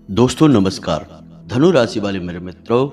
दोस्तों नमस्कार। धनु राशि वाले मेरे मित्रों,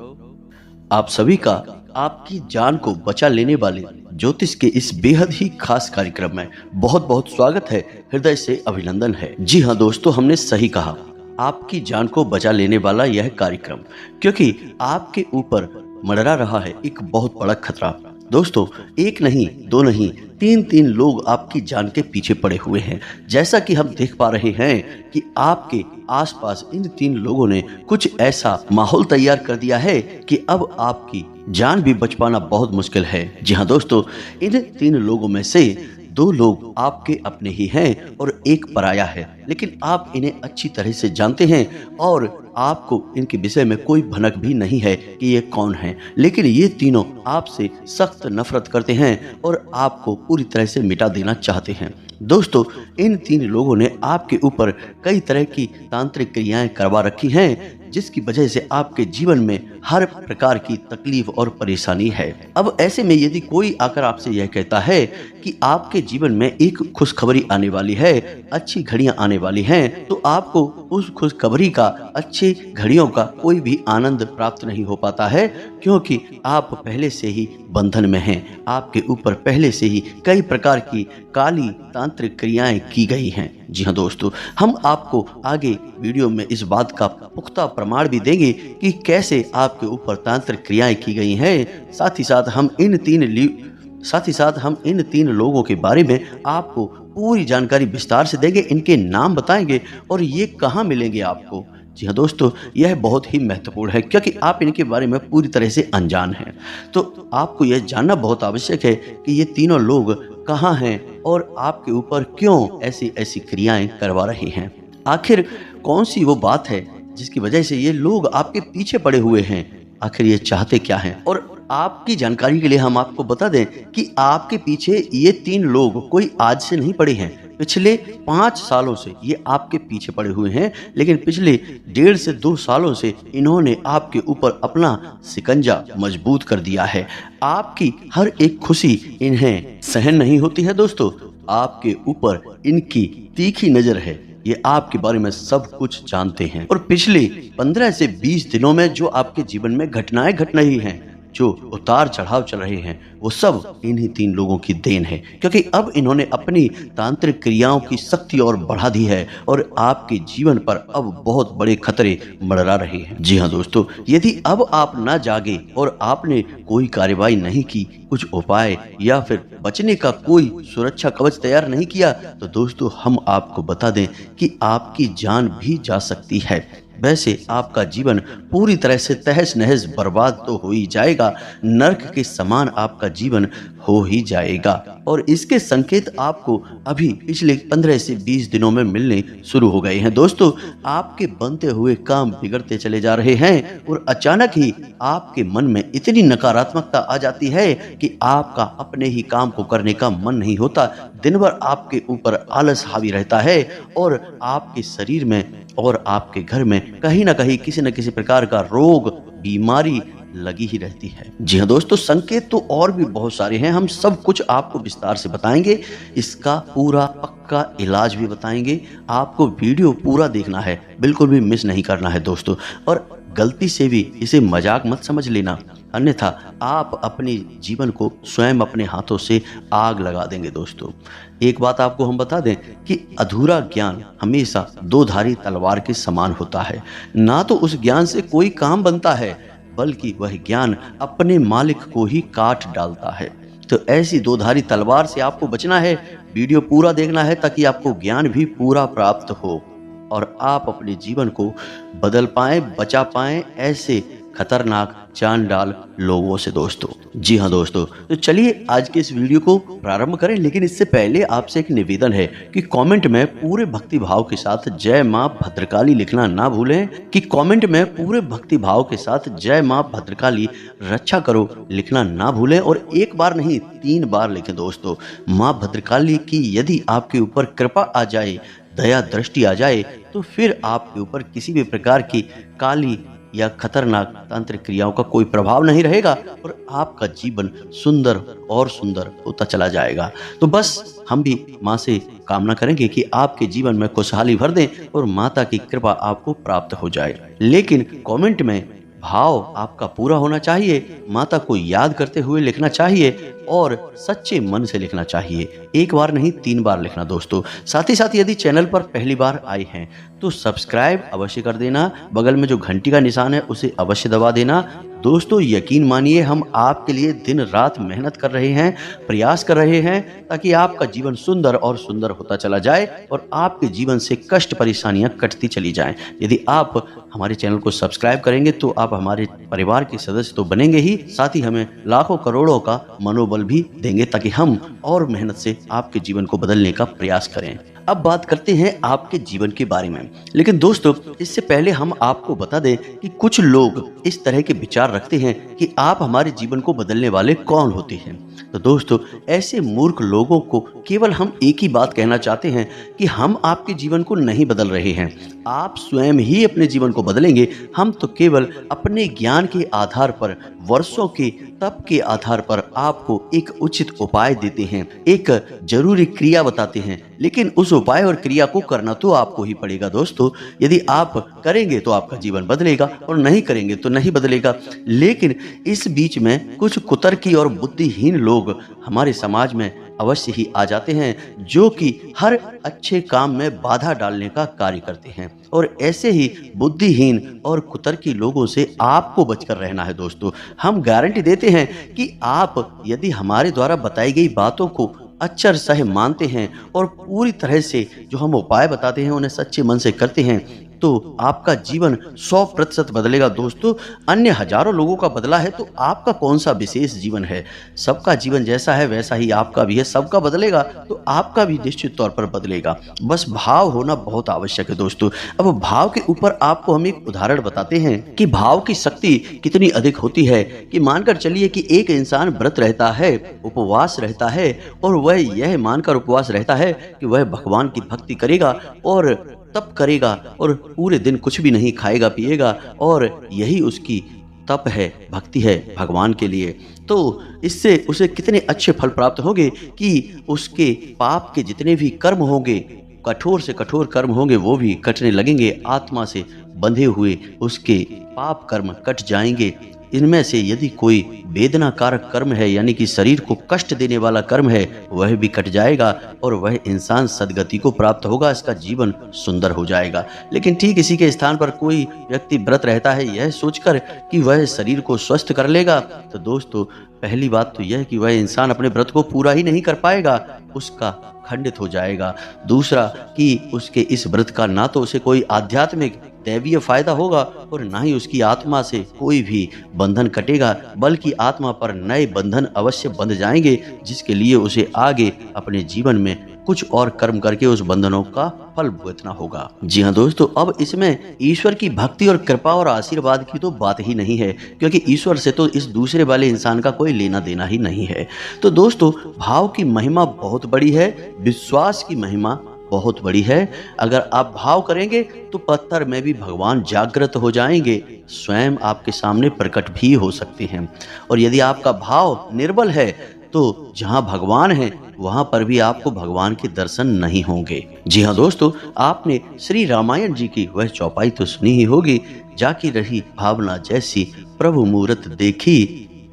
आप सभी का आपकी जान को बचा लेने वाले ज्योतिष के इस बेहद ही खास कार्यक्रम में बहुत बहुत स्वागत है। हृदय से अभिनंदन है। जी हाँ दोस्तों, हमने सही कहा, आपकी जान को बचा लेने वाला यह कार्यक्रम, क्योंकि आपके ऊपर मंडरा रहा है एक बहुत बड़ा खतरा। दोस्तों, एक नहीं, दो नहीं, तीन लोग आपकी जान के पीछे पड़े हुए हैं। जैसा कि हम देख पा रहे हैं कि आपके आसपास इन तीन लोगों ने कुछ ऐसा माहौल तैयार कर दिया है कि अब आपकी जान भी बच पाना बहुत मुश्किल है। जी हाँ दोस्तों, इन तीन लोगों में से दो लोग आपके अपने ही हैं और एक पराया है, लेकिन आप इन्हें अच्छी तरह से जानते हैं और आपको इनके विषय में कोई भनक भी नहीं है कि ये कौन है। लेकिन ये तीनों आपसे सख्त नफरत करते हैं और आपको पूरी तरह से मिटा देना चाहते हैं। दोस्तों, इन तीन लोगों ने आपके ऊपर कई तरह की तांत्रिक क्रियाएं करवा रखी हैं, जिसकी वजह से आपके जीवन में हर प्रकार की तकलीफ और परेशानी है। अब ऐसे में यदि कोई आकर आपसे यह कहता है कि आपके जीवन में एक खुशखबरी आने वाली है, अच्छी घड़ियां आने वाली हैं, तो आपको उस खुशखबरी का, अच्छी घड़ियों का कोई भी आनंद प्राप्त नहीं हो पाता है, क्योंकि आप पहले से ही बंधन में हैं। आपके ऊपर पहले से ही कई प्रकार की काली तांत्रिक क्रियाएं की गई हैं। जी हाँ दोस्तों, हम आपको आगे वीडियो में इस बात का पुख्ता प्रमाण भी देंगे कि कैसे आपके ऊपर तांत्रिक क्रियाएं की गई हैं। साथ ही साथ हम इन तीन लोगों के बारे में आपको पूरी जानकारी विस्तार से देंगे, इनके नाम बताएंगे और ये कहाँ मिलेंगे आपको। जी हाँ दोस्तों, यह बहुत ही महत्वपूर्ण है, क्योंकि आप इनके बारे में पूरी तरह से अनजान हैं। तो आपको यह जानना बहुत आवश्यक है कि ये तीनों लोग कहाँ हैं और आपके ऊपर क्यों ऐसी ऐसी क्रियाएं करवा रहे हैं। आखिर कौन सी वो बात है जिसकी वजह से ये लोग आपके पीछे पड़े हुए हैं, आखिर ये चाहते क्या हैं। और आपकी जानकारी के लिए हम आपको बता दें कि आपके पीछे ये तीन लोग कोई आज से नहीं पड़े हैं। पिछले 5 सालों से ये आपके पीछे पड़े हुए हैं, लेकिन पिछले 1.5 से 2 सालों से इन्होंने आपके ऊपर अपना शिकंजा मजबूत कर दिया है। आपकी हर एक खुशी इन्हें सहन नहीं होती है। दोस्तों, आपके ऊपर इनकी तीखी नजर है, ये आपके बारे में सब कुछ जानते हैं और पिछले 15 से 20 दिनों में जो आपके जीवन में घटनाएं घट रही हैं, जो उतार चढ़ाव चल रहे हैं, वो सब इन्हीं तीन लोगों की देन है, क्योंकि अब इन्होंने अपनी तांत्रिक क्रियाओं की शक्ति और बढ़ा दी है और आपके जीवन पर अब बहुत बड़े खतरे मंडरा रहे हैं। जी हाँ दोस्तों, यदि अब आप ना जागे और आपने कोई कार्रवाई नहीं की, कुछ उपाय या फिर बचने का कोई सुरक्षा कवच तैयार नहीं किया, तो दोस्तों हम आपको बता दें कि आपकी जान भी जा सकती है। वैसे आपका जीवन पूरी तरह से तहस नहस बर्बाद तो हो ही जाएगा, नर्क के समान आपका जीवन हो ही जाएगा। और इसके संकेत आपको अभी पिछले 15 से 20 दिनों में मिलने शुरू हो गए हैं। दोस्तों, आपके बनते हुए काम बिगड़ते चले जा रहे हैं और अचानक ही आपके मन में इतनी नकारात्मकता आ जाती है कि आपका अपने ही काम को करने का मन नहीं होता। दिन भर आपके ऊपर आलस हावी रहता है और आपके शरीर में और आपके घर में कहीं ना कहीं किसी न किसी प्रकार का रोग, बीमारी लगी ही रहती है। जी हाँ दोस्तों, संकेत तो और भी बहुत सारे हैं, हम सब कुछ आपको विस्तार से बताएंगे, इसका पूरा पक्का इलाज भी बताएंगे। आपको वीडियो पूरा देखना है, बिल्कुल भी मिस नहीं करना है दोस्तों। और गलती से भी इसे मजाक मत समझ लेना, अन्यथा आप अपने जीवन को स्वयं अपने हाथों से आग लगा देंगे। दोस्तों, एक बात आपको हम बता दें कि अधूरा ज्ञान हमेशा दो-धारी तलवार के समान होता है। ना तो उस ज्ञान से कोई काम बनता है, बल्कि वह ज्ञान अपने मालिक को ही काट डालता है। तो ऐसी दो-धारी तलवार से आपको बचना है। वीडियो पूरा देखना है ताकि आपको ज्ञान भी पूरा प्राप्त हो और आप अपने जीवन को बदल पाएं, बचा पाएं ऐसे खतरनाक चांडाल लोगों से। दोस्तों, जी हाँ दोस्तों, तो चलिए आज के इस वीडियो को प्रारंभ करें। लेकिन इससे पहले आपसे एक निवेदन है कि कमेंट में पूरे भक्ति भाव के साथ जय मां भद्रकाली लिखना ना भूलें, कि कमेंट में पूरे भक्ति भाव के साथ जय मां भद्रकाली रक्षा करो लिखना ना भूलें। और एक बार नहीं, 3 बार लिखें। दोस्तों, मां भद्रकाली की यदि आपके ऊपर कृपा आ जाए, दया दृष्टि आ जाए, तो फिर आपके ऊपर किसी भी प्रकार की काली या खतरनाक तांत्रिक क्रियाओं का कोई प्रभाव नहीं रहेगा और आपका जीवन सुंदर और सुंदर होता चला जाएगा। तो बस हम भी माँ से कामना करेंगे कि आपके जीवन में खुशहाली भर दें और माता की कृपा आपको प्राप्त हो जाए। लेकिन कमेंट में भाव आपका पूरा होना चाहिए, माता को याद करते हुए लिखना चाहिए और सच्चे मन से लिखना चाहिए। एक बार नहीं 3 बार लिखना दोस्तों। साथ ही साथ यदि चैनल पर पहली बार आए हैं तो सब्सक्राइब अवश्य कर देना, बगल में जो घंटी का निशान है उसे अवश्य दबा देना। दोस्तों यकीन मानिए हम आपके लिए दिन रात मेहनत कर रहे हैं, प्रयास कर रहे हैं ताकि आपका जीवन सुंदर और सुंदर होता चला जाए और आपके जीवन से कष्ट परेशानियां कटती चली जाएं। यदि आप हमारे चैनल को सब्सक्राइब करेंगे तो आप हमारे परिवार के सदस्य तो बनेंगे ही, साथ ही हमें लाखों करोड़ों का मनोबल भी देंगे ताकि हम और मेहनत से आपके जीवन को बदलने का प्रयास करें। अब बात करते हैं आपके जीवन के बारे में। लेकिन दोस्तों इससे पहले हम आपको बता दें कि कुछ लोग इस तरह के विचार रखते हैं कि आप हमारे जीवन को बदलने वाले कौन होते हैं। तो दोस्तों ऐसे मूर्ख लोगों को केवल हम एक ही बात कहना चाहते हैं कि हम आपके जीवन को नहीं बदल रहे हैं, आप स्वयं ही अपने जीवन को बदलेंगे। हम तो केवल अपने ज्ञान के आधार पर, वर्षों के तप के आधार पर आपको एक उचित उपाय देते हैं, एक जरूरी क्रिया बताते हैं। लेकिन उस उपाय और क्रिया को करना तो आपको ही पड़ेगा दोस्तों। यदि आप करेंगे तो आपका जीवन बदलेगा और नहीं करेंगे तो नहीं बदलेगा। लेकिन इस बीच में कुछ कुतर्की और बुद्धिहीन लोग हमारे समाज में अवश्य ही आ जाते हैं जो कि हर अच्छे काम में बाधा डालने का कार्य करते हैं। और ऐसे ही बुद्धिहीन और कुतर्की लोगों से आपको बचकर रहना है दोस्तों। हम गारंटी देते हैं कि आप यदि हमारे द्वारा बताई गई बातों को अक्षर सह मानते हैं और पूरी तरह से जो हम उपाय बताते हैं उन्हें सच्चे मन से करते हैं तो आपका जीवन 100% बदलेगा दोस्तों। अन्य हजारों लोगों का बदला है तो आपका कौन सा विशेष जीवन है। सबका जीवन जैसा है वैसा ही आपका भी है, सबका बदलेगा तो आपका भी निश्चित तौर पर बदलेगा। बस भाव होना बहुत आवश्यक है दोस्तों। अब भाव के ऊपर आपको हम एक उदाहरण बताते हैं कि भाव की शक्ति कितनी अधिक होती है। कि मानकर चलिए कि एक इंसान व्रत रहता है, उपवास रहता है और वह यह मानकर उपवास रहता है कि वह भगवान की भक्ति करेगा और तप करेगा और पूरे दिन कुछ भी नहीं खाएगा पिएगा और यही उसकी तप है, भक्ति है भगवान के लिए। तो इससे उसे कितने अच्छे फल प्राप्त होंगे कि उसके पाप के जितने भी कर्म होंगे, कठोर से कठोर कर्म होंगे, वो भी कटने लगेंगे। आत्मा से बंधे हुए उसके पाप कर्म कट जाएंगे। इनमें से यदि कोई वेदना कारक कर्म है यानी कि शरीर को कष्ट देने वाला कर्म है वह भी कट जाएगा और वह इंसान सद्गति को प्राप्त होगा, इसका जीवन सुंदर हो जाएगा। लेकिन ठीक इसी के स्थान पर कोई व्यक्ति व्रत रहता है यह सोचकर कि वह शरीर को स्वस्थ कर लेगा। तो दोस्तों पहली बात तो यह कि वह इंसान अपने व्रत को पूरा ही नहीं कर पाएगा, उसका खंडित हो जाएगा। दूसरा कि उसके इस व्रत का ना तो उसे कोई आध्यात्मिक दैवीय फायदा होगा और ना ही उसकी आत्मा से कोई भी बंधन कटेगा, बल्कि आत्मा पर नए बंधन अवश्य बंध जाएंगे जिसके लिए उसे आगे अपने जीवन में कुछ और कर्म करके उस बंधनों का फल भुगतना होगा। जी हाँ दोस्तों, अब इसमें ईश्वर की भक्ति और कृपा और आशीर्वाद की तो बात ही नहीं है, क्योंकि ईश्वर से तो इस दूसरे वाले इंसान का कोई लेना देना ही नहीं है। तो दोस्तों भाव की महिमा बहुत बड़ी है, विश्वास की महिमा बहुत बड़ी है। अगर आप भाव करेंगे तो पत्थर में भी भगवान जागृत हो जाएंगे, स्वयं आपके सामने प्रकट भी हो सकते हैं। और यदि आपका भाव निर्बल है तो जहां भगवान है वहां पर भी आपको भगवान के दर्शन नहीं होंगे। जी हाँ दोस्तों, आपने श्री रामायण जी की वह चौपाई तो सुनी ही होगी, जाकी रही भावना जैसी प्रभु मूरत देखी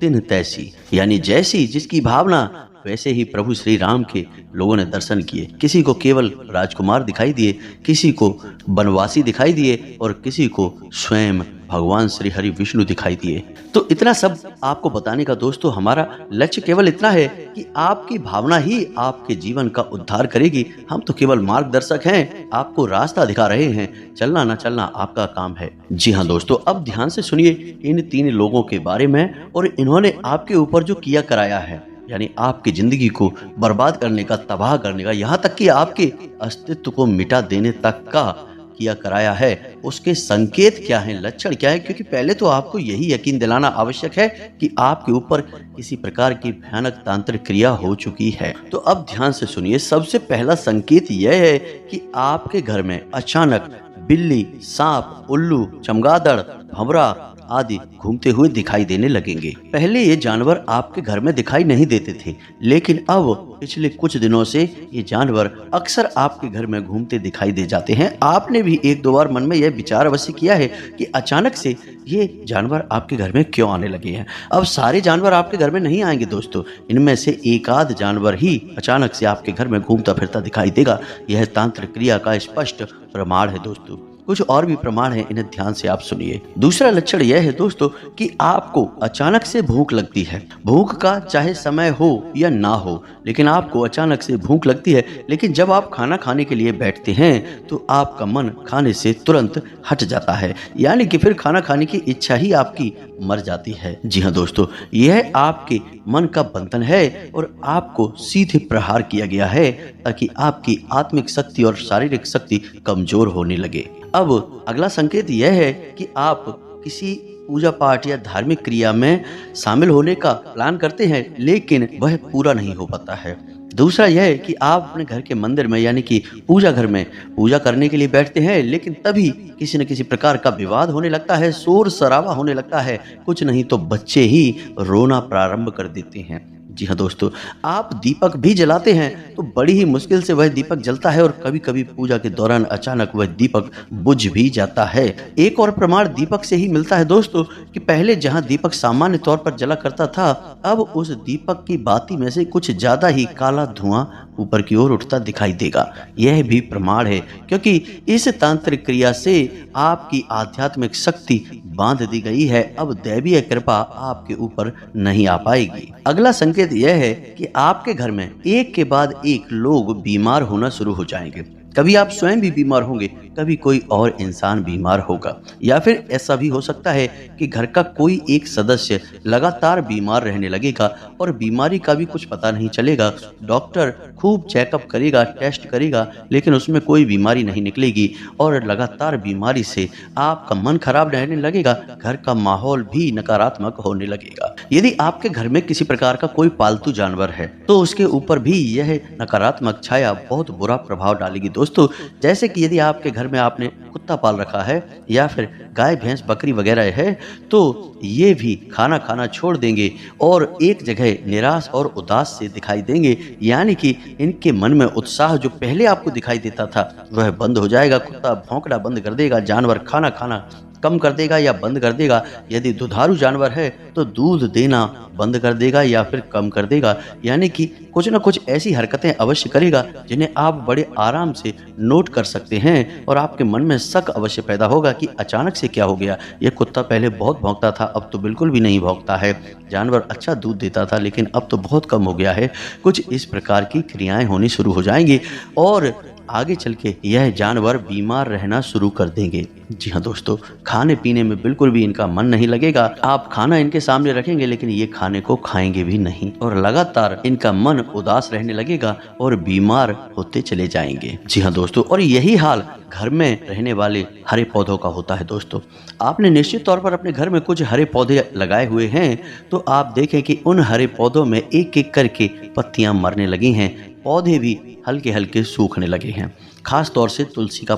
तिन तैसी। यानी जैसी जिसकी भावना वैसे ही प्रभु श्री राम के लोगों ने दर्शन किए। किसी को केवल राजकुमार दिखाई दिए, किसी को वनवासी दिखाई दिए और किसी को स्वयं भगवान श्री हरि विष्णु दिखाई दिए। तो इतना सब आपको बताने का दोस्तों हमारा लक्ष्य केवल इतना है कि आपकी भावना ही आपके जीवन का उद्धार करेगी। हम तो केवल मार्गदर्शक हैं, आपको रास्ता दिखा रहे हैं, चलना ना चलना आपका काम है। जी हाँ दोस्तों, अब ध्यान से सुनिए इन 3 लोगों के बारे में और इन्होंने आपके ऊपर जो किया कराया है, यानी आपकी जिंदगी को बर्बाद करने का, तबाह करने का, यहाँ तक कि आपके अस्तित्व को मिटा देने तक का किया कराया है। उसके संकेत क्या हैं, लक्षण क्या है, क्योंकि पहले तो आपको यही यकीन दिलाना आवश्यक है कि आपके ऊपर किसी प्रकार की भयानक तांत्रिक क्रिया हो चुकी है। तो अब ध्यान से सुनिए, सबसे पहला संकेत यह है कि आपके घर में अचानक बिल्ली, सांप, उल्लू, चमगादड़, भंवरा आदि घूमते हुए दिखाई देने लगेंगे। पहले ये जानवर आपके घर में दिखाई नहीं देते थे, लेकिन अब पिछले कुछ दिनों से ये जानवर अक्सर आपके घर में घूमते दिखाई दे जाते हैं। आपने भी एक दो बार मन में यह विचार अवश्य किया है कि अचानक से ये जानवर आपके घर में क्यों आने लगे हैं। अब सारे जानवर आपके घर में नहीं आएंगे दोस्तों, इनमें से एक आध जानवर ही अचानक से आपके घर में घूमता फिरता दिखाई देगा। यह तांत्रिक क्रिया का स्पष्ट प्रमाण है दोस्तों। कुछ और भी प्रमाण है, इन्हें ध्यान से आप सुनिए। दूसरा लक्षण यह है दोस्तों कि आपको अचानक से भूख लगती है। भूख का चाहे समय हो या ना हो, लेकिन आपको अचानक से भूख लगती है, लेकिन जब आप खाना खाने के लिए बैठते हैं तो आपका मन खाने से तुरंत हट जाता है, यानी कि फिर खाना खाने की इच्छा ही आपकी मर जाती है। जी हाँ दोस्तों, यह आपके मन का बंधन है और आपको सीधे प्रहार किया गया है ताकि आपकी आत्मिक शक्ति और शारीरिक शक्ति कमजोर होने लगे। अब अगला संकेत यह है कि आप किसी पूजा पाठ या धार्मिक क्रिया में शामिल होने का प्लान करते हैं, लेकिन वह पूरा नहीं हो पाता है। दूसरा यह है कि आप अपने घर के मंदिर में यानी कि पूजा घर में पूजा करने के लिए बैठते हैं, लेकिन तभी किसी न किसी प्रकार का विवाद होने लगता है, शोर शराबा होने लगता है, कुछ नहीं तो बच्चे ही रोना प्रारंभ कर देते हैं। जी हाँ दोस्तों, आप दीपक भी जलाते हैं तो बड़ी ही मुश्किल से वह दीपक जलता है और कभी कभी पूजा के दौरान अचानक वह दीपक बुझ भी जाता है। एक और प्रमाण दीपक से ही मिलता है दोस्तों कि पहले जहां दीपक सामान्य तौर पर जला करता था, अब उस दीपक की बाती में से कुछ ज्यादा ही काला धुआं ऊपर की ओर उठता दिखाई देगा। यह भी प्रमाण है, क्योंकि इस तांत्रिक क्रिया से आपकी आध्यात्मिक शक्ति बांध दी गई है। अब दैवीय कृपा आपके ऊपर नहीं आ पाएगी। अगला संकेत यह है कि आपके घर में एक के बाद एक लोग बीमार होना शुरू हो जाएंगे। कभी आप स्वयं भी बीमार होंगे, कभी कोई और इंसान बीमार होगा, या फिर ऐसा भी हो सकता है कि घर का कोई एक सदस्य लगातार बीमार रहने लगेगा और बीमारी का भी कुछ पता नहीं चलेगा। डॉक्टर खूब चेकअप करेगा, टेस्ट करेगा, लेकिन उसमें कोई बीमारी नहीं निकलेगी और लगातार बीमारी से आपका मन खराब रहने लगेगा, घर का माहौल भी नकारात्मक होने लगेगा। यदि आपके घर में किसी प्रकार का कोई पालतू जानवर है तो उसके ऊपर भी यह नकारात्मक छाया बहुत बुरा प्रभाव डालेगी दोस्तों। जैसे कि यदि आपके घर में आपने कुत्ता पाल रखा है या फिर गाय भैंस बकरी वगैरह है, तो ये भी खाना खाना छोड़ देंगे और एक जगह निराश और उदास से दिखाई देंगे, यानी कि इनके मन में उत्साह जो पहले आपको दिखाई देता था वह बंद हो जाएगा। कुत्ता भौंकना बंद कर देगा, जानवर खाना खाना कम कर देगा या बंद कर देगा। यदि दुधारू जानवर है तो दूध देना बंद कर देगा या फिर कम कर देगा, यानी कि कुछ न कुछ ऐसी हरकतें अवश्य करेगा जिन्हें आप बड़े आराम से नोट कर सकते हैं और आपके मन में शक अवश्य पैदा होगा कि अचानक से क्या हो गया। यह कुत्ता पहले बहुत भौंकता था, अब तो बिल्कुल भी नहीं भौंकता है। जानवर अच्छा दूध देता था, लेकिन अब तो बहुत कम हो गया है। कुछ इस प्रकार की क्रियाएं होनी शुरू हो जाएंगी और आगे चल के यह जानवर बीमार रहना शुरू कर देंगे। जी हाँ दोस्तों, खाने पीने में बिल्कुल भी इनका मन नहीं लगेगा। आप खाना इनके सामने रखेंगे लेकिन ये खाने को खाएंगे भी नहीं और लगातार इनका मन उदास रहने लगेगा और बीमार होते चले जाएंगे। जी हाँ दोस्तों, और यही हाल घर में रहने वाले हरे पौधों का होता है दोस्तों। आपने निश्चित तौर पर अपने घर में कुछ हरे पौधे लगाए हुए हैं तो आप देखें कि उन हरे पौधों में एक एक करके पत्तियां मरने लगी हैं, पौधे भी हल्के हल्के सूखने लगे हैं। खास तौर से तुलसी का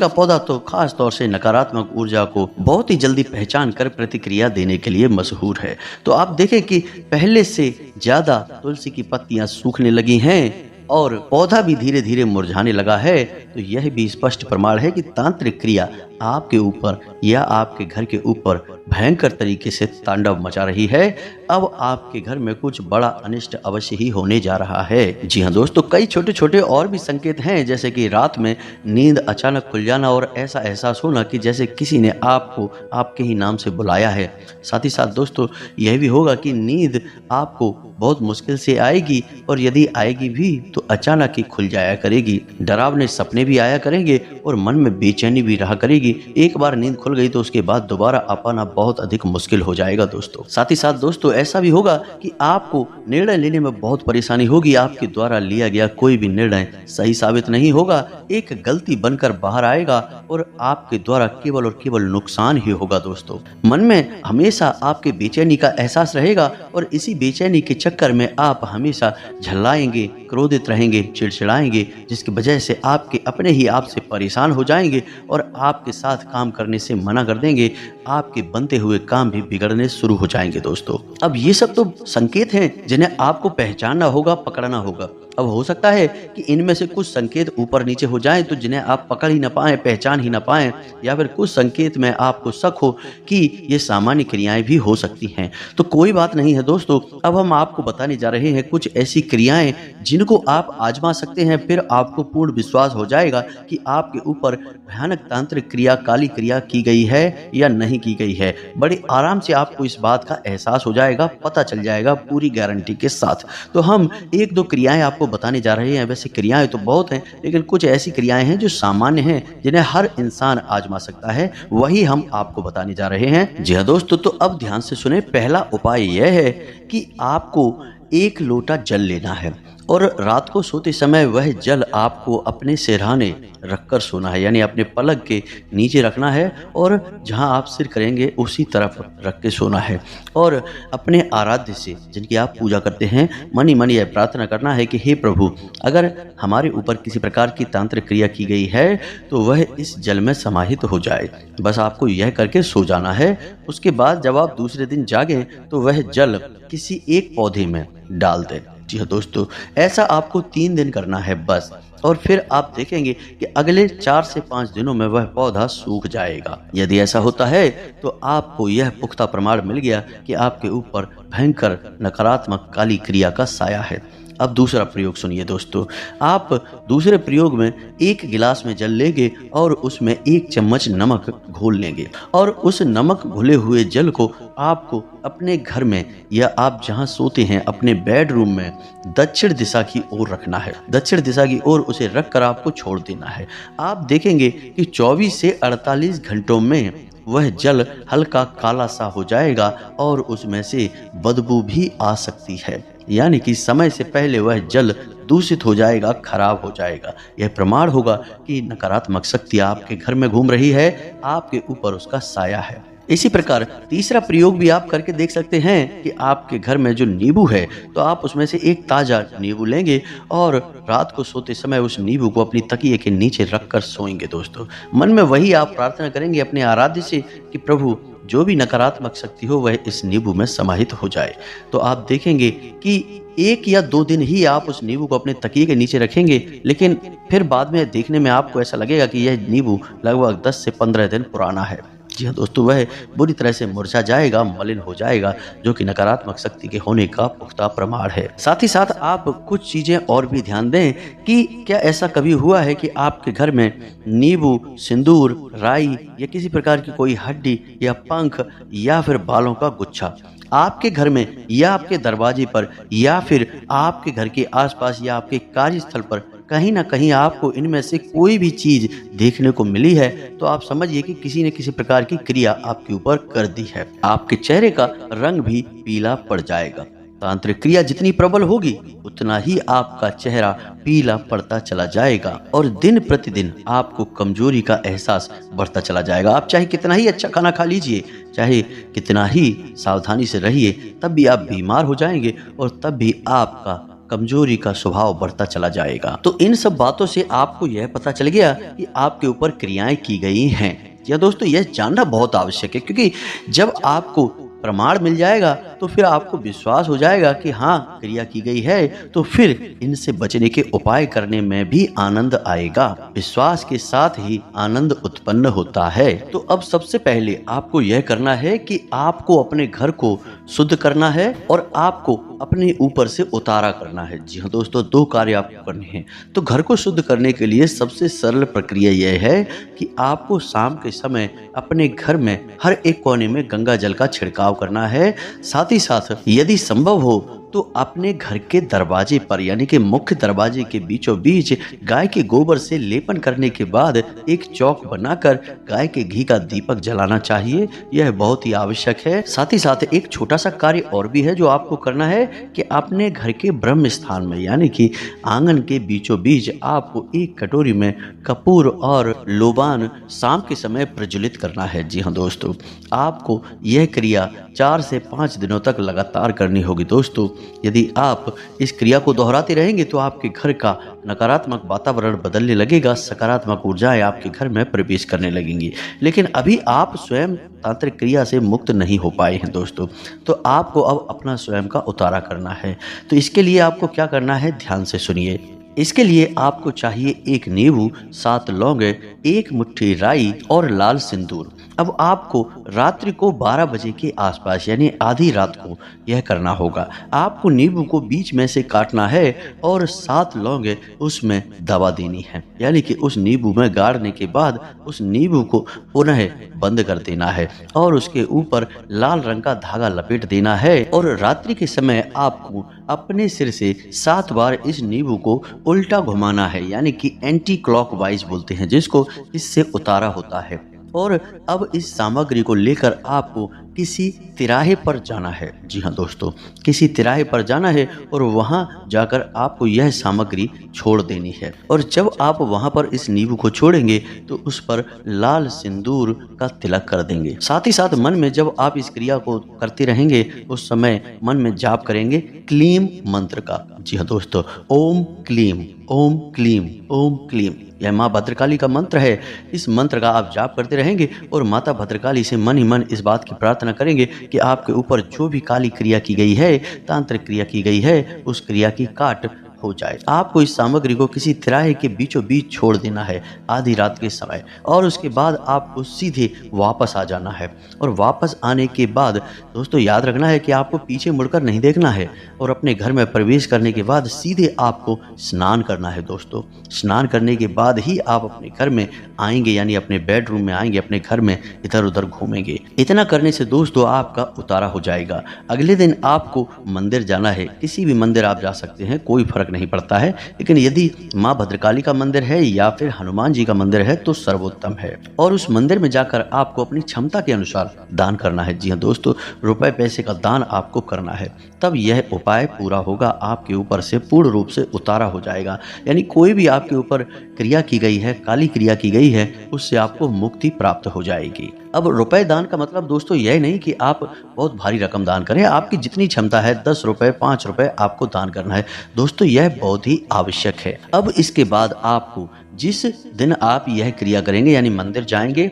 पौधा तो खास तौर से नकारात्मक ऊर्जा को बहुत ही जल्दी पहचान कर प्रतिक्रिया देने के लिए मशहूर है। तो आप देखें कि पहले से ज्यादा तुलसी की पत्तियां सूखने लगी हैं और पौधा भी धीरे धीरे मुरझाने लगा है। तो यह भी स्पष्ट प्रमाण है कि तांत्रिक क्रिया आपके ऊपर या आपके घर के ऊपर भयंकर तरीके से तांडव मचा रही है। अब आपके घर में कुछ बड़ा अनिष्ट अवश्य ही होने जा रहा है। जी हाँ दोस्तों, कई छोटे छोटे और भी संकेत हैं, जैसे कि रात में नींद अचानक खुल जाना और ऐसा एहसास होना कि जैसे किसी ने आपको आपके ही नाम से बुलाया है। साथ ही साथ दोस्तों यह भी होगा कि नींद आपको बहुत मुश्किल से आएगी और यदि आएगी भी तो अचानक ही खुल जाया करेगी। डरावने सपने भी आया करेंगे और मन में बेचैनी भी रहा करेगी। एक बार नींद खुल गई तो उसके बाद दोबारा आ पाना बहुत अधिक मुश्किल हो जाएगा दोस्तों। साथ ही साथ दोस्तों ऐसा भी होगा कि आपको निर्णय लेने में बहुत परेशानी होगी। आपके द्वारा लिया गया कोई भी निर्णय सही साबित नहीं होगा, एक गलती बनकर बाहर आएगा और आपके द्वारा केवल और केवल नुकसान ही होगा दोस्तों। मन में हमेशा आपके बेचैनी का एहसास रहेगा और इसी बेचैनी के चक्कर में आप हमेशा झल्लाएंगे, क्रोधित रहेंगे, चिड़चिड़ाएंगे, जिसकी वजह से आपके अपने ही आपसे परेशान हो जाएंगे और आपके साथ काम करने से मना कर देंगे। आपके बनते हुए काम भी बिगड़ने शुरू हो जाएंगे दोस्तों। अब ये सब तो संकेत हैं जिन्हें आपको पहचानना होगा, पकड़ना होगा। अब हो सकता है कि इनमें से कुछ संकेत ऊपर नीचे हो जाएं तो जिन्हें आप पकड़ ही ना पाएं, पहचान ही ना पाएं, या फिर कुछ संकेत में आपको शक हो कि ये सामान्य क्रियाएं भी हो सकती हैं। तो कोई बात नहीं है दोस्तों, अब हम आपको बताने जा रहे हैं कुछ ऐसी क्रियाएं जिनको आप आजमा सकते हैं। फिर आपको पूर्ण विश्वास हो जाएगा कि आपके ऊपर भयानक तांत्रिक क्रिया, काली क्रिया की गई है या नहीं की गई है। बड़े आराम से आपको इस बात का एहसास हो जाएगा, पता चल जाएगा पूरी गारंटी के साथ। तो हम एक दो क्रियाएं आपको बताने जा रहे हैं। वैसे क्रियाएं तो बहुत हैं, लेकिन कुछ ऐसी क्रियाएं हैं जो सामान्य हैं, जिन्हें हर इंसान आजमा सकता है, वही हम आपको बताने जा रहे हैं। जी हाँ दोस्तों, तो अब ध्यान से सुने। पहला उपाय यह है कि आपको 1 लोटा जल लेना है और रात को सोते समय वह जल आपको अपने सिरहाने रखकर सोना है, यानी अपने पलक के नीचे रखना है और जहां आप सिर करेंगे उसी तरफ रख के सोना है। और अपने आराध्य से, जिनकी आप पूजा करते हैं, मन ही मन यह प्रार्थना करना है कि हे प्रभु, अगर हमारे ऊपर किसी प्रकार की तांत्रिक क्रिया की गई है तो वह इस जल में समाहित हो जाए। बस आपको यह करके सो जाना है। उसके बाद जब आप दूसरे दिन जागें तो वह जल किसी एक पौधे में डाल दें। जी हाँ दोस्तों, ऐसा आपको 3 दिन करना है बस, और फिर आप देखेंगे कि अगले 4 से 5 दिनों में वह पौधा सूख जाएगा। यदि ऐसा होता है तो आपको यह पुख्ता प्रमाण मिल गया कि आपके ऊपर भयंकर नकारात्मक काली क्रिया का साया है। अब दूसरा प्रयोग सुनिए दोस्तों। आप दूसरे प्रयोग में 1 गिलास में जल लेंगे और उसमें 1 चम्मच नमक घोल लेंगे और उस नमक घुले हुए जल को आपको अपने घर में या आप जहां सोते हैं अपने बेडरूम में दक्षिण दिशा की ओर रखना है। दक्षिण दिशा की ओर उसे रखकर आपको छोड़ देना है। आप देखेंगे कि 24 से 48 घंटों में वह जल हल्का काला सा हो जाएगा और उसमें से बदबू भी आ सकती है, यानी कि समय से पहले वह जल दूषित हो जाएगा, खराब हो जाएगा। यह प्रमाण होगा कि नकारात्मक शक्ति आपके घर में घूम रही है, आपके ऊपर उसका साया है। इसी प्रकार तीसरा प्रयोग भी आप करके देख सकते हैं कि आपके घर में जो नींबू है तो आप उसमें से 1 ताज़ा नींबू लेंगे और रात को सोते समय उस नींबू को अपनी तकिए के नीचे रखकर सोएंगे दोस्तों। मन में वही आप प्रार्थना करेंगे अपने आराध्य से कि प्रभु, जो भी नकारात्मक शक्ति हो वह इस नींबू में समाहित हो जाए। तो आप देखेंगे कि 1 या 2 दिन ही आप उस नींबू को अपने तकिए के नीचे रखेंगे, लेकिन फिर बाद में देखने में आपको ऐसा लगेगा कि यह नींबू लगभग 10 से 15 दिन पुराना है। जी हाँ दोस्तों, वह बुरी तरह से मुरझा जाएगा, मलिन हो जाएगा, जो कि नकारात्मक शक्ति के होने का पुख्ता प्रमाण है। साथ ही साथ आप कुछ चीजें और भी ध्यान दें कि क्या ऐसा कभी हुआ है कि आपके घर में नींबू, सिंदूर, राई या किसी प्रकार की कोई हड्डी या पंख या फिर बालों का गुच्छा आपके घर में या आपके दरवाजे पर या फिर आपके घर के आसपास या आपके कार्यस्थल पर कहीं ना कहीं आपको इनमें से कोई भी चीज देखने को मिली है, तो आप समझिए कि किसी न किसी प्रकार की क्रिया आपके ऊपर कर दी है। आपके चेहरे का रंग भी पीला पड़ जाएगा। तांत्रिक क्रिया जितनी प्रबल होगी उतना ही आपका चेहरा पीला पड़ता चला जाएगा और दिन प्रतिदिन आपको कमजोरी का एहसास बढ़ता चला जाएगा। आप चाहे कितना ही अच्छा खाना खा लीजिए, चाहे कितना ही सावधानी से रहिए, तब भी आप बीमार हो जाएंगे और तब भी आपका कमजोरी का स्वभाव बढ़ता चला जाएगा। तो इन सब बातों से आपको यह पता चल गया कि आपके ऊपर क्रियाएं की गई हैं। या दोस्तों, यह जानना बहुत आवश्यक है, क्योंकि जब आपको प्रमाण मिल जाएगा तो फिर आपको विश्वास हो जाएगा कि हाँ, क्रिया की गई है, तो फिर इनसे बचने के उपाय करने में भी आनंद आएगा। विश्वास के साथ ही आनंद उत्पन्न होता है। तो अब सबसे पहले आपको यह करना है कि आपको अपने घर को शुद्ध करना है और आपको अपने ऊपर से उतारा करना है। जी हाँ दोस्तों, 2 कार्य आपको करने हैं। तो घर को शुद्ध करने के लिए सबसे सरल प्रक्रिया यह है कि आपको शाम के समय अपने घर में हर एक कोने में गंगा जल का छिड़काव करना है। साथ ही साथ यदि संभव हो तो अपने घर के दरवाजे पर यानी कि मुख्य दरवाजे के बीचों बीच गाय के गोबर से लेपन करने के बाद एक चौक बनाकर गाय के घी का दीपक जलाना चाहिए। यह बहुत ही आवश्यक है। साथ ही साथ एक छोटा सा कार्य और भी है जो आपको करना है कि अपने घर के ब्रह्म स्थान में यानी कि आंगन के बीचों बीच आपको एक कटोरी में कपूर और लोबान शाम के समय प्रज्वलित करना है। जी हाँ दोस्तों, आपको यह क्रिया 4 से 5 दिनों तक लगातार करनी होगी। दोस्तों, यदि आप इस क्रिया को दोहराते रहेंगे तो आपके घर का नकारात्मक वातावरण बदलने लगेगा, सकारात्मक ऊर्जाएं आपके घर में प्रवेश करने लगेंगी। लेकिन अभी आप स्वयं तांत्रिक क्रिया से मुक्त नहीं हो पाए हैं दोस्तों, तो आपको अब अपना स्वयं का उतारा करना है। तो इसके लिए आपको क्या करना है, ध्यान से सुनिए। इसके लिए आपको चाहिए 1 नींबू, 7 लौंगे, 1 मुट्ठी राई और लाल सिंदूर। अब आपको रात्रि को 12 बजे के आसपास यानी आधी रात को यह करना होगा। आपको नींबू को बीच में से काटना है और 7 लौंगे उसमें दबा देनी है, यानी कि उस नींबू में गाड़ने के बाद उस नींबू को पुनः बंद कर देना है और उसके ऊपर लाल रंग का धागा लपेट देना है। और रात्रि के समय आपको अपने सिर से 7 बार इस नींबू को उल्टा घुमाना है, यानी कि एंटी क्लॉकवाइज बोलते हैं जिसको। इससे उतारा होता है। और अब इस सामग्री को लेकर आपको किसी तिराहे पर जाना है। जी हाँ दोस्तों, किसी तिराहे पर जाना है और वहाँ जाकर आपको यह सामग्री छोड़ देनी है। और जब आप वहाँ पर इस नींबू को छोड़ेंगे तो उस पर लाल सिंदूर का तिलक कर देंगे। साथ ही साथ मन में जब आप इस क्रिया को करते रहेंगे उस समय मन में जाप करेंगे क्लीम मंत्र का। जी हाँ दोस्तों, ओम क्लीम, ओम क्लीम, ओम क्लीम, यह माँ भद्रकाली का मंत्र है। इस मंत्र का आप जाप करते रहेंगे और माता भद्रकाली से मन ही मन इस बात की प्रार्थना करेंगे कि आपके ऊपर जो भी काली क्रिया की गई है, तांत्रिक क्रिया की गई है, उस क्रिया की काट हो जाए। आपको इस सामग्री को किसी तिराहे के बीचों बीच छोड़ देना है आधी रात के समय और उसके बाद आपको सीधे वापस आ जाना है। और वापस आने के बाद दोस्तों याद रखना है कि आपको पीछे मुड़कर नहीं देखना है और अपने घर में प्रवेश करने के बाद सीधे आपको स्नान करना है। दोस्तों, स्नान करने के बाद ही आप अपने घर में आएंगे, यानी अपने बेडरूम में आएंगे, अपने घर में इधर उधर घूमेंगे। इतना करने से दोस्तों आपका उतारा हो जाएगा। अगले दिन आपको मंदिर जाना है। किसी भी मंदिर आप जा सकते हैं, कोई फर्क नहीं पड़ता है, लेकिन यदि माँ भद्रकाली का मंदिर है या फिर हनुमान जी का मंदिर है तो सर्वोत्तम है। और उस मंदिर में जाकर आपको अपनी क्षमता के अनुसार दान करना है। जी हाँ दोस्तों, रुपए पैसे का दान आपको करना है, तब यह उपाय पूरा होगा, आपके ऊपर से पूर्ण रूप से उतारा हो जाएगा। यानी कोई भी आपके ऊपर क्रिया की गई है, काली क्रिया की गई है, उससे आपको मुक्ति प्राप्त हो जाएगी। अब रुपए दान का मतलब दोस्तों यह नहीं कि आप बहुत भारी रकम दान करें। आपकी जितनी क्षमता है 10 रुपए, 5 रुपए आपको दान करना है। दोस्तों, यह बहुत ही आवश्यक है। अब इसके बाद आपको जिस दिन आप यह क्रिया करेंगे यानी मंदिर जाएंगे,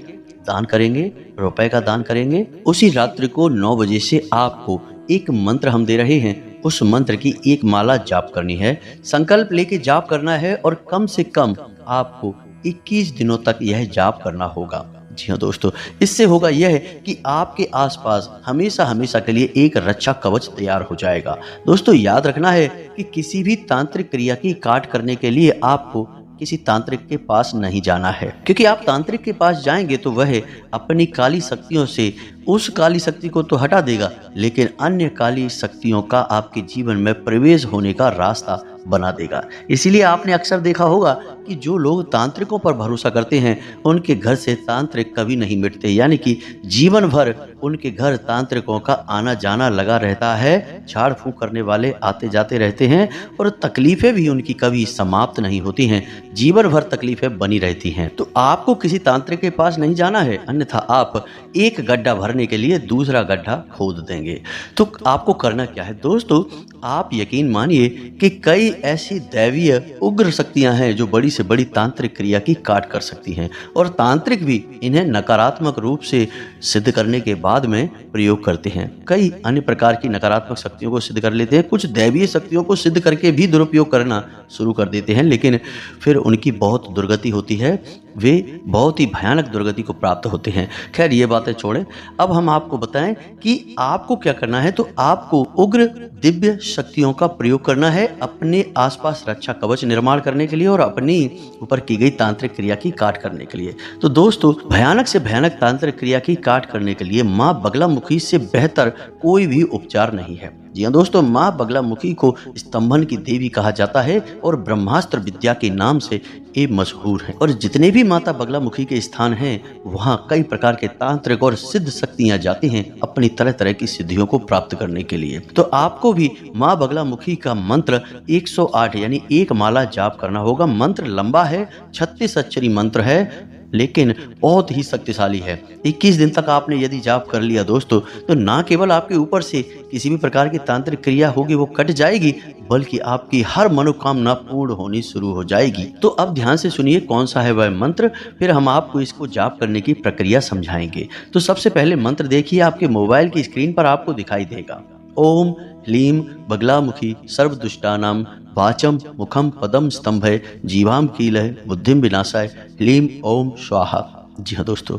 दान करेंगे, रुपए का दान करेंगे, उसी रात्रि को 9 बजे से आपको एक मंत्र हम दे रहे हैं, उस मंत्र की एक माला जाप करनी है। संकल्प लेके जाप करना है और कम से कम आपको 21 दिनों तक यह जाप करना होगा। जी हाँ दोस्तों, इससे होगा यह कि आपके आसपास हमेशा हमेशा के लिए एक रक्षा कवच तैयार हो जाएगा। दोस्तों, याद रखना है कि किसी भी तांत्रिक क्रिया की काट करने के लिए आपको किसी तांत्रिक के पास नहीं जाना है, क्योंकि आप तांत्रिक के पास जाएंगे तो वह अपनी काली शक्तियों से उस काली शक्ति को तो हटा देगा, लेकिन अन्य काली शक्तियों का आपके जीवन में प्रवेश होने का रास्ता बना देगा। इसीलिए आपने अक्सर देखा होगा कि जो लोग तांत्रिकों पर भरोसा करते हैं उनके घर से तांत्रिक कभी नहीं मिटते, यानी कि जीवन भर उनके घर तांत्रिकों का आना जाना लगा रहता है। झाड़ फूंक करने वाले आते जाते रहते हैं और तकलीफें भी उनकी कभी समाप्त नहीं होती हैं, जीवन भर तकलीफें बनी रहती हैं। तो आपको किसी तांत्रिक के पास नहीं जाना है, अन्यथा आप एक गड्ढा भरने के लिए दूसरा गड्ढा खोद देंगे। तो आपको करना क्या है दोस्तों, आप यकीन मानिए कि कई ऐसी दैवीय उग्र शक्तियां हैं जो बड़ी से बड़ी तांत्रिक क्रिया की काट कर सकती हैं, और तांत्रिक भी इन्हें नकारात्मक रूप से सिद्ध करने के बाद में प्रयोग करते हैं। कई अन्य प्रकार की नकारात्मक शक्तियों को सिद्ध कर लेते हैं, कुछ दैवीय शक्तियों को सिद्ध करके भी दुरुपयोग करना शुरू कर देते हैं, लेकिन फिर उनकी बहुत दुर्गति होती है, वे बहुत ही भयानक दुर्गति को प्राप्त होते हैं। खैर, ये बातें छोड़ें, अब हम आपको बताएं कि आपको क्या करना है। तो आपको उग्र दिव्य शक्तियों का प्रयोग करना है अपने आसपास रक्षा कवच निर्माण करने के लिए और अपनी ऊपर की गई तांत्रिक क्रिया की काट करने के लिए। तो दोस्तों, भयानक से भयानक तांत्रिक क्रिया की काट करने के लिए माँ बगलामुखी से बेहतर कोई भी उपचार नहीं है। जी हाँ दोस्तों, माँ बगलामुखी को स्तंभन की देवी कहा जाता है और ब्रह्मास्त्र विद्या के नाम से ये मशहूर है। और जितने भी माता बगलामुखी के स्थान हैं वहाँ कई प्रकार के तांत्रिक और सिद्ध शक्तियाँ जाती हैं अपनी तरह तरह की सिद्धियों को प्राप्त करने के लिए। तो आपको भी माँ बगलामुखी का मंत्र 108 यानी एक माला जाप करना होगा। मंत्र लंबा है, 36 अक्षरी मंत्र है, लेकिन बहुत ही शक्तिशाली है। 21 दिन तक आपने यदि जाप कर लिया दोस्तों, तो ना केवल आपके ऊपर से किसी भी प्रकार की तांत्रिक क्रिया होगी वो कट जाएगी, बल्कि आपकी हर मनोकामना पूर्ण होनी शुरू हो जाएगी। तो अब ध्यान से सुनिए कौन सा है वह मंत्र, फिर हम आपको इसको जाप करने की प्रक्रिया समझाएंगे। तो सबसे पहले मंत्र देखिए, आपके मोबाइल की स्क्रीन पर आपको दिखाई देगा। ओम ह्लीं बगलामुखी सर्वदुष्टानां वाचम मुखम पदम स्तंभय जीवाम कीलय बुद्धिम विनाशाय ह्लीं ओम स्वाहा। जी हाँ दोस्तों,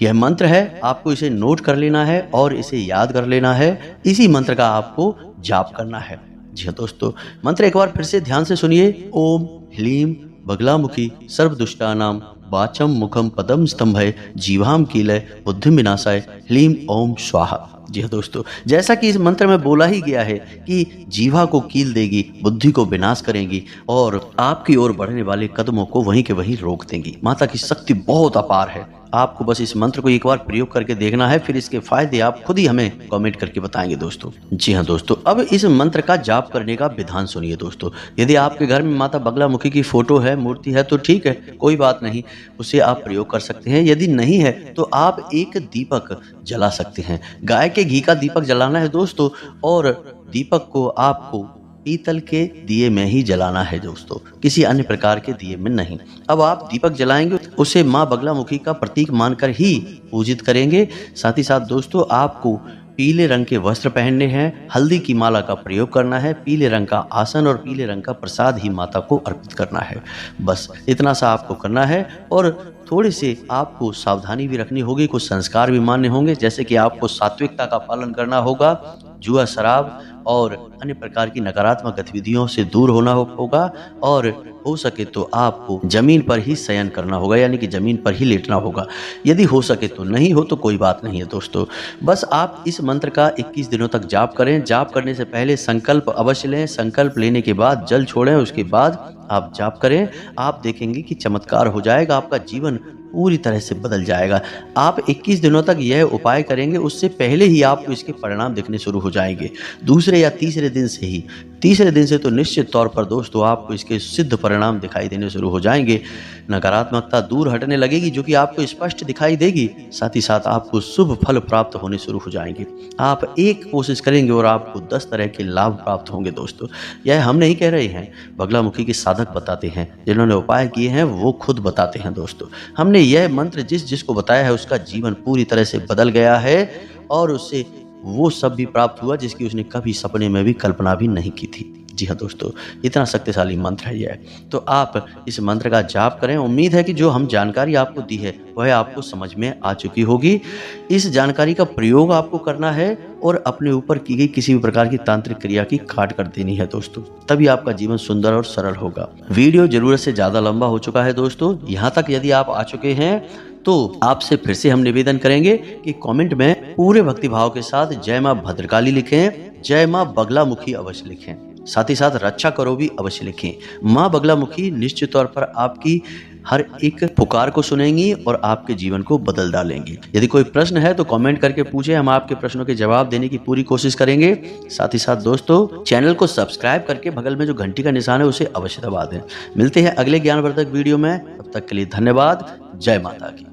यह मंत्र है, आपको इसे नोट कर लेना है और इसे याद कर लेना है। इसी मंत्र का आपको जाप करना है। जी हाँ दोस्तों, मंत्र एक बार फिर से ध्यान से सुनिए। ओम ह्लीं बगलामुखी सर्वदुष्टानां वाचम मुखम पदम स्तंभय जीवाम कीलय बुद्धिम विनाशाय ह्लीं ओम स्वाहा। जी हाँ दोस्तों, जैसा कि इस मंत्र में बोला ही गया है कि जीवा को कील देगी, बुद्धि को विनाश करेंगी और आपकी ओर बढ़ने वाले कदमों को वहीं के वहीं रोक देंगी। माता की शक्ति बहुत अपार है। आपको बस इस मंत्र को एक बार प्रयोग करके देखना है, फिर इसके फायदे आप खुद ही हमें कमेंट करके बताएंगे दोस्तों। जी हाँ दोस्तों, अब इस मंत्र का जाप करने का विधान सुनिए दोस्तों। यदि आपके घर में माता बगलामुखी की फोटो है, मूर्ति है, तो ठीक है, कोई बात नहीं, उसे आप प्रयोग कर सकते हैं। यदि नहीं है तो आप एक दीपक जला सकते हैं। गाय के घी का दीपक जलाना है दोस्तों, और दीपक को आपको पीतल के दिए में ही जलाना है दोस्तों, किसी अन्य प्रकार के दिए में नहीं। अब आप दीपक जलाएंगे, उसे माँ बगलामुखी का प्रतीक मानकर ही पूजित करेंगे। साथ ही साथ दोस्तों, आपको पीले रंग के वस्त्र पहनने हैं, हल्दी की माला का प्रयोग करना है, पीले रंग का आसन और पीले रंग का प्रसाद ही माता को अर्पित करना है। बस इतना सा आपको करना है। और थोड़ी से आपको सावधानी भी रखनी होगी, कुछ संस्कार भी मानने होंगे, जैसे कि आपको सात्विकता का पालन करना होगा, जुआ शराब और अन्य प्रकार की नकारात्मक गतिविधियों से दूर होना होगा, और हो सके तो आपको जमीन पर ही शयन करना होगा, यानी कि जमीन पर ही लेटना होगा। यदि हो सके तो, नहीं हो तो कोई बात नहीं है दोस्तों। बस आप इस मंत्र का 21 दिनों तक जाप करें। जाप करने से पहले संकल्प अवश्य लें। संकल्प लेने के बाद जल छोड़ें, उसके बाद आप जाप करें। आप देखेंगे कि चमत्कार हो जाएगा, आपका जीवन पूरी तरह से बदल जाएगा। आप 21 दिनों तक यह उपाय करेंगे, उससे पहले ही आपको इसके परिणाम दिखने शुरू हो जाएंगे। दूसरे या तीसरे दिन से ही, तीसरे दिन से तो निश्चित तौर पर दोस्तों आपको इसके सिद्ध परिणाम दिखाई देने शुरू हो जाएंगे। नकारात्मकता दूर हटने लगेगी, जो कि आपको स्पष्ट दिखाई देगी। साथ ही साथ आपको शुभ फल प्राप्त होने शुरू हो जाएंगे। आप एक कोशिश करेंगे और आपको 10 तरह के लाभ प्राप्त होंगे दोस्तों। यह हम नहीं कह रहे हैं, बगलामुखी के साधक बताते हैं, जिन्होंने उपाय किए हैं वो खुद बताते हैं दोस्तों। हमने यह मंत्र जिसको बताया है उसका जीवन पूरी तरह से बदल गया है, और उससे वो सब भी प्राप्त हुआ जिसकी उसने कभी सपने में भी कल्पना भी नहीं की थी। जी हाँ दोस्तों, इतना शक्तिशाली मंत्र है यह। तो आप इस मंत्र का जाप करें। उम्मीद है कि जो हम जानकारी आपको दी है वह आपको समझ में आ चुकी होगी। इस जानकारी का प्रयोग आपको करना है और अपने ऊपर की गई किसी भी प्रकार की तांत्रिक क्रिया की काट कर देनी है दोस्तों, तभी आपका जीवन सुंदर और सरल होगा। वीडियो जरूरत से ज़्यादा लंबा हो चुका है दोस्तों। यहाँ तक यदि आप आ चुके हैं तो आपसे फिर से हम निवेदन करेंगे कि कमेंट में पूरे भक्तिभाव के साथ जय माँ भद्रकाली लिखें, जय माँ बगलामुखी अवश्य लिखें। साथ ही साथ रक्षा करो भी अवश्य लिखें। माँ बगलामुखी निश्चित तौर पर आपकी हर एक पुकार को सुनेंगी और आपके जीवन को बदल डालेंगी। यदि कोई प्रश्न है तो कमेंट करके पूछें, हम आपके प्रश्नों के जवाब देने की पूरी कोशिश करेंगे। साथ ही साथ दोस्तों, चैनल को सब्सक्राइब करके बगल में जो घंटी का निशान है उसे अवश्य दबा दें। मिलते हैं अगले ज्ञानवर्धक वीडियो में, तब तक के लिए धन्यवाद। जय माता की।